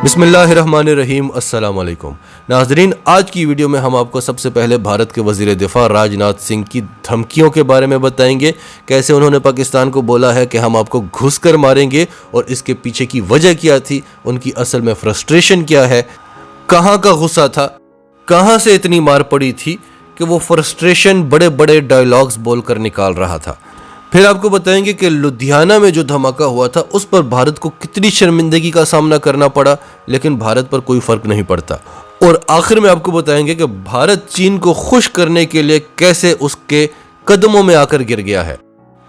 बिस्मिल्लाहिर्रहमानिर्रहीम। अस्सलाम वालेकुम नाज़रीन, आज की वीडियो में हम आपको सबसे पहले भारत के वज़ीर दिफ़ा राजनाथ सिंह की धमकियों के बारे में बताएंगे। कैसे उन्होंने पाकिस्तान को बोला है कि हम आपको घुस कर मारेंगे और इसके पीछे की वजह क्या थी, उनकी असल में फ्रस्ट्रेशन क्या है, कहाँ का गुस्सा था, कहाँ से इतनी मार पड़ी थी कि वो फ्रस्ट्रेशन बड़े बड़े डायलॉग्स बोलकर निकाल रहा था। फिर आपको बताएंगे कि लुधियाना में जो धमाका हुआ था उस पर भारत को कितनी शर्मिंदगी का सामना करना पड़ा, लेकिन भारत पर कोई फर्क नहीं पड़ता। और आखिर में आपको बताएंगे कि भारत चीन को खुश करने के लिए कैसे उसके कदमों में आकर गिर गया है,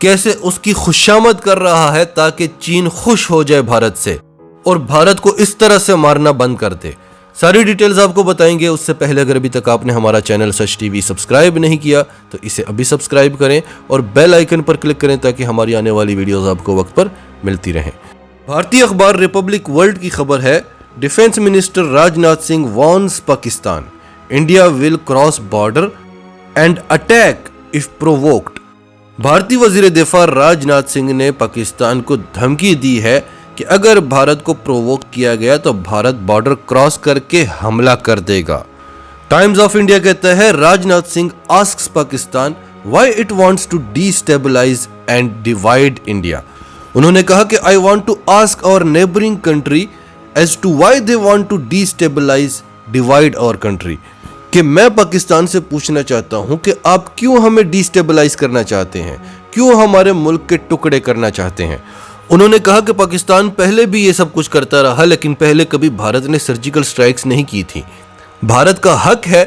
कैसे उसकी खुशामद कर रहा है ताकि चीन खुश हो जाए भारत से और भारत को इस तरह से मारना बंद कर दे। सारी डिटेल्स आपको बताएंगे। उससे पहले अगर अभी तक आपने हमारा चैनल सच टीवी सब्सक्राइब नहीं किया तो इसे अभी सब्सक्राइब करें और बेल आइकन पर क्लिक करें ताकि हमारी आने वाली वीडियोस आपको वक्त पर मिलती रहें। भारतीय अखबार रिपब्लिक वर्ल्ड की खबर है, defence minister Rajnath Singh warns Pakistan, India will cross border and attack if provoked. भारतीय वजीर दिफा राजनाथ सिंह ने पाकिस्तान को धमकी दी है कि अगर भारत को प्रोवोक किया गया तो भारत बॉर्डर क्रॉस करके हमला कर देगा। टाइम्स ऑफ इंडिया कहता है, Rajnath Singh asks Pakistan why it wants to destabilise and divide India. उन्होंने कहा कि I want to ask our neighbouring country as to why they want to destabilise divide our country, कि मैं पाकिस्तान से पूछना चाहता हूं कि आप क्यों हमें डिस्टेबलाइज करना चाहते हैं, क्यों हमारे मुल्क के टुकड़े करना चाहते हैं। उन्होंने कहा कि पाकिस्तान पहले भी ये सब कुछ करता रहा, लेकिन पहले कभी भारत ने सर्जिकल स्ट्राइक्स नहीं की थी। भारत का हक है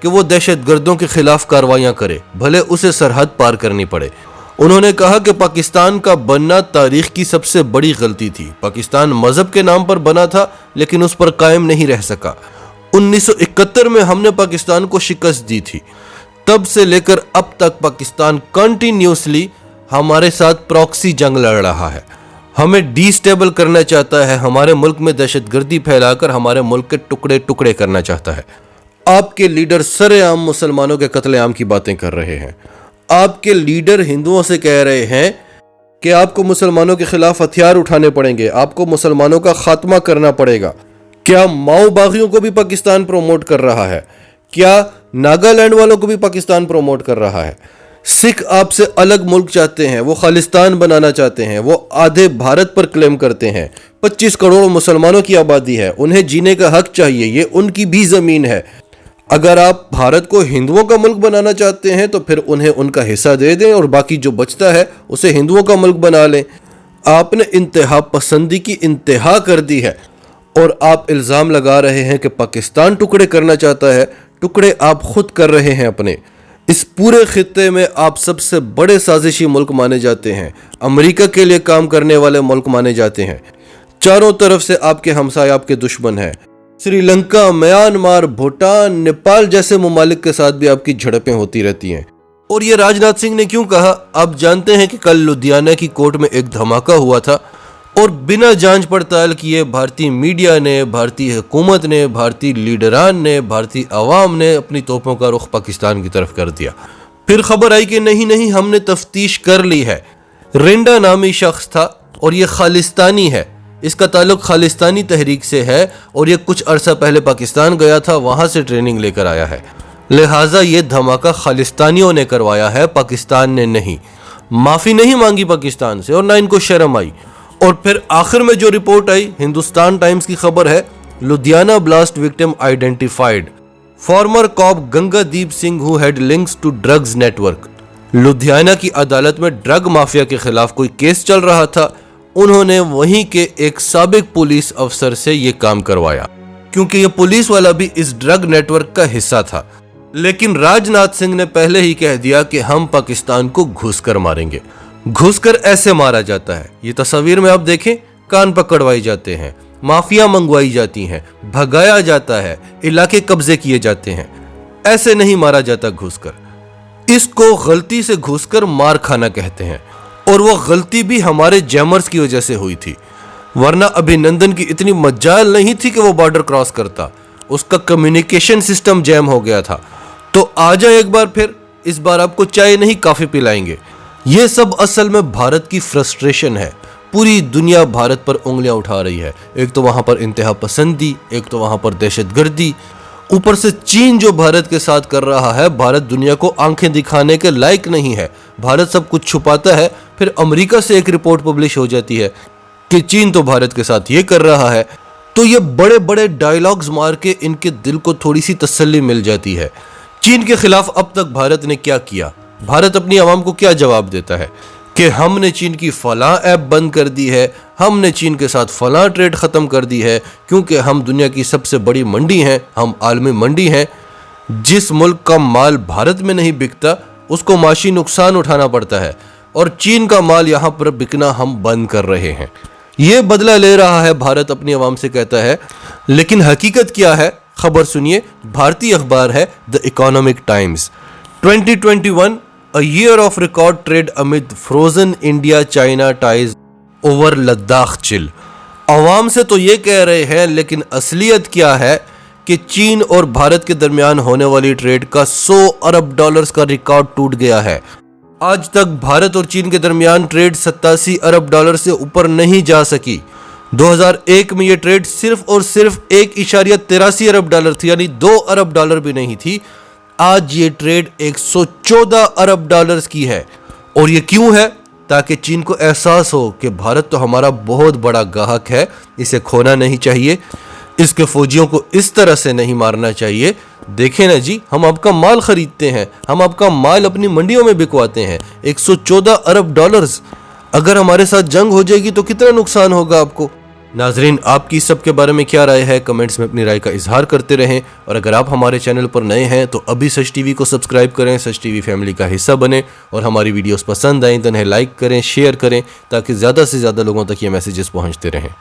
कि वो दहशतगर्दों के खिलाफ कार्रवाइयां करे, भले उसे सरहद पार करनी पड़े। उन्होंने कहा कि पाकिस्तान का बनना तारीख की सबसे बड़ी गलती थी। पाकिस्तान मजहब के नाम पर बना था लेकिन उस पर कायम नहीं रह सका। 1971 में हमने पाकिस्तान को शिकस्त दी थी। तब से लेकर अब तक पाकिस्तान कंटिन्यूसली हमारे साथ प्रॉक्सी जंग लड़ रहा है, हमें डिस्टेबल करना चाहता है, हमारे मुल्क में दहशतगर्दी फैलाकर हमारे मुल्क के टुकड़े टुकड़े करना चाहता है। आपके लीडर सरेआम मुसलमानों के कत्लेआम की बातें कर रहे हैं। आपके लीडर हिंदुओं से कह रहे हैं कि आपको मुसलमानों के खिलाफ हथियार उठाने पड़ेंगे, आपको मुसलमानों का खात्मा करना पड़ेगा। क्या माओ बागियों को भी पाकिस्तान प्रमोट कर रहा है? क्या नागालैंड वालों को भी पाकिस्तान प्रमोट कर रहा है? सिख आपसे अलग मुल्क चाहते हैं, वो खालिस्तान बनाना चाहते हैं, वो आधे भारत पर क्लेम करते हैं। 25 करोड़ मुसलमानों की आबादी है, उन्हें जीने का हक चाहिए, ये उनकी भी ज़मीन है। अगर आप भारत को हिंदुओं का मुल्क बनाना चाहते हैं तो फिर उन्हें उनका हिस्सा दे दें और बाकी जो बचता है उसे हिंदुओं का मुल्क बना लें। आपने इंतहा पसंदी की इंतहा कर दी है और आप इल्ज़ाम लगा रहे हैं कि पाकिस्तान टुकड़े करना चाहता है। टुकड़े आप खुद कर रहे हैं अपने। इस पूरे खित्ते में आप सबसे बड़े साजिशी मुल्क माने जाते हैं, अमेरिका के लिए काम करने वाले मुल्क माने जाते हैं। चारों तरफ से आपके हमसाए आपके दुश्मन हैं। श्रीलंका, म्यांमार, भूटान, नेपाल जैसे ममालिक के साथ भी आपकी झड़पें होती रहती हैं। और ये राजनाथ सिंह ने क्यों कहा? आप जानते हैं कि कल लुधियाना की कोर्ट में एक धमाका हुआ था और बिना जांच पड़ताल किए भारतीय मीडिया ने, भारतीय हुकूमत ने, भारतीय लीडरान ने, भारतीय अवाम ने अपनी तोपों का रुख पाकिस्तान की तरफ कर दिया। फिर खबर आई कि नहीं हमने तफ्तीश कर ली है, रिंडा नामी शख्स था और ये खालिस्तानी है, इसका ताल्लुक खालिस्तानी तहरीक से है और ये कुछ अरसा पहले पाकिस्तान गया था, वहां से ट्रेनिंग लेकर आया है। लिहाजा ये धमाका खालिस्तानियों ने करवाया है, पाकिस्तान ने नहीं। माफ़ी नहीं मांगी पाकिस्तान से और ना इनको शर्म आई। और फिर आखिर में जो रिपोर्ट आई, हिंदुस्तान टाइम्स की खबर है, Ludhiana blast victim identified, former cop Gangadeep Singh who had links to drugs network. Ludhiana की अदालत में ड्रग माफिया के खिलाफ कोई केस चल रहा था, उन्होंने वहीं के एक साबिक पुलिस अफसर से ये काम करवाया क्योंकि ये पुलिस वाला भी इस ड्रग नेटवर्क का हिस्सा था। लेकिन राजनाथ सिंह ने पहले ही कह दिया कि हम पाकिस्तान को घुस कर मारेंगे। घुसकर ऐसे मारा जाता है, ये तस्वीर में आप देखें, कान पकड़वाई जाते हैं, माफिया मंगवाई जाती हैं, भगाया जाता है, इलाके कब्जे किए जाते हैं। ऐसे नहीं मारा जाता घुसकर। इसको गलती से घुसकर मार खाना कहते हैं और वो गलती भी हमारे जैमर्स की वजह से हुई थी, वरना अभिनंदन की इतनी मजाल नहीं थी कि वो बॉर्डर क्रॉस करता, उसका कम्युनिकेशन सिस्टम जैम हो गया था। तो आ जाए एक बार फिर, इस बार आपको चाय नहीं काफी पिलाएंगे। ये सब असल में भारत की फ्रस्ट्रेशन है, पूरी दुनिया भारत पर उंगलियां उठा रही है। एक तो वहां पर इंतहा पसंदी, एक तो वहां पर दहशतगर्दी, ऊपर से चीन जो भारत के साथ कर रहा है। भारत दुनिया को आंखें दिखाने के लायक नहीं है। भारत सब कुछ छुपाता है, फिर अमेरिका से एक रिपोर्ट पब्लिश हो जाती है कि चीन तो भारत के साथ ये कर रहा है। तो ये बड़े बड़े डायलॉग्स मार के इनके दिल को थोड़ी सी तसल्ली मिल जाती है। चीन के खिलाफ अब तक भारत ने क्या किया? भारत अपनी आवाम को क्या जवाब देता है कि हमने चीन की फलां ऐप बंद कर दी है, हमने चीन के साथ फलां ट्रेड ख़त्म कर दी है, क्योंकि हम दुनिया की सबसे बड़ी मंडी हैं, हम आलमी मंडी हैं। जिस मुल्क का माल भारत में नहीं बिकता उसको माशी नुकसान उठाना पड़ता है, और चीन का माल यहाँ पर बिकना हम बंद कर रहे हैं। ये बदला ले रहा है भारत, अपनी आवाम से कहता है। लेकिन हकीकत क्या है? खबर सुनिए, भारतीय अखबार है the economic times. 2021 A year of record trade amid frozen India-China ties over Ladakh chill। अवाम से तो ये कह रहे हैं, लेकिन असलियत क्या है कि चीन और भारत के दरमियान होने वाली ट्रेड का 100 अरब डॉलर्स का रिकॉर्ड टूट गया है। आज तक भारत और चीन के दरमियान ट्रेड 87 अरब डॉलर से ऊपर नहीं जा सकी। 2001 में ये ट्रेड सिर्फ और सिर्फ 1.83 अरब डॉलर थी, यानी 2 अरब डॉलर भी नहीं थी। आज ये ट्रेड 114 अरब डॉलर्स की है। और ये क्यों है? ताकि चीन को एहसास हो कि भारत तो हमारा बहुत बड़ा ग्राहक है, इसे खोना नहीं चाहिए, इसके फौजियों को इस तरह से नहीं मारना चाहिए। देखें ना जी, हम आपका माल खरीदते हैं, हम आपका माल अपनी मंडियों में बिकवाते हैं। 114 अरब डॉलर्स, अगर हमारे साथ जंग हो जाएगी तो कितना नुकसान होगा आपको? नाजरीन, आपकी सब के बारे में क्या राय है? कमेंट्स में अपनी राय का इजहार करते रहें। और अगर आप हमारे चैनल पर नए हैं तो अभी सच टीवी को सब्सक्राइब करें, सच टीवी फैमिली का हिस्सा बने, और हमारी वीडियोस पसंद आएं तो इन्हें लाइक करें, शेयर करें, ताकि ज़्यादा से ज़्यादा लोगों तक ये मैसेजेस पहुंचते रहें।